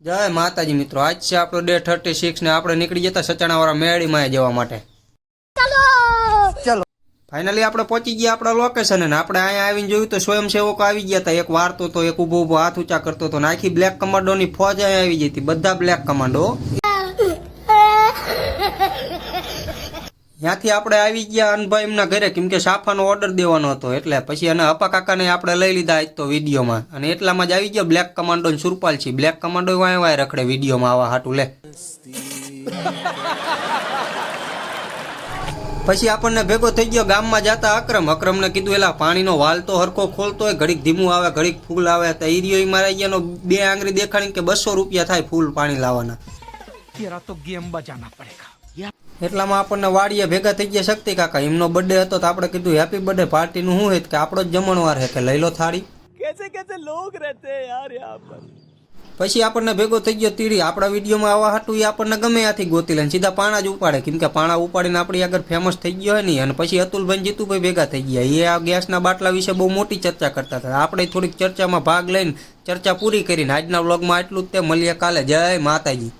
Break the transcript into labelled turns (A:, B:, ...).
A: જય માતાજી મિત્રો, આજ છે આપણો ડે 36 ને આપણે નીકળી જતા સચાણાવાળા મેળીમાં જવા માટે. ચલો ફાઇનલી આપણે પહોંચી ગયા આપણા લોકેશન ને આપણે અહીંયા આવીને જોયું તો સ્વયંસેવકો આવી ગયા હતા. એક વારતો તો, એક ઊભો ઊભો હાથ ઊંચા કરતો હતો. આખી બ્લેક કમાન્ડોની ફોજ અહીંયા આવી ગઈ હતી, બધા બ્લેક કમાન્ડો. ત્યાંથી આપણે આવી ગયા અનભાઈ એમના ઘરે, કેમ કે સાફાનો ઓર્ડર દેવાનો હતો. એટલે પછી અને અપા કાકાને આપણે લઈ લીધા આજ તો વિડીયોમાં. અને એટલામાં જ આવી ગયો બ્લેક કમાન્ડો ને સુરપાલજી. બ્લેક કમાન્ડો વાય રખડે વિડીયોમાં આવા હાટું લે. પછી આપણને ભેગો થઈ ગયો ગામમાં જતા અકરમને કીધું એલા પાણીનો વાલ તો હરખો ખોલતો હોય, ઘડીક ધીમું આવે ઘડીક ફૂલ આવે. તો ઈરિયો મારા ગયાનો 2 આંગળી દેખાડી કે 200 રૂપિયા થાય ફૂલ પાણી લાવવાના. એટલામાં આપણને વાડીએ ભેગા થઈ ગયા શક્તિ કાકા. એમનો બર્થડે હતો તો આપણે કીધું હેપી બર્થડે. પાર્ટીનું શું હોય કે આપણો જ જમણવાર હે કે લઈ લો થાળી. પછી આપણને ભેગો થઈ ગયો તીડી. આપણા વિડીયોમાં આવવા હાટું એ આપણને ગમે ત્યાંથી ગોતી લે, સીધા પાણા જ ઉપાડે. કેમ કે પાણા ઉપાડીને આપણી આગળ ફેમસ થઈ ગયો હોય નહીં. અને પછી અતુલભાઈ જીતુભાઈ ભેગા થઈ ગયા. એ આ ગેસના બાટલા વિશે બહુ મોટી ચર્ચા કરતા હતા. આપણે થોડીક ચર્ચામાં ભાગ લઈને ચર્ચા પૂરી કરીને આજના વ્લોગમાં આટલું જ તે. મળીએ કાલે. જય માતાજી.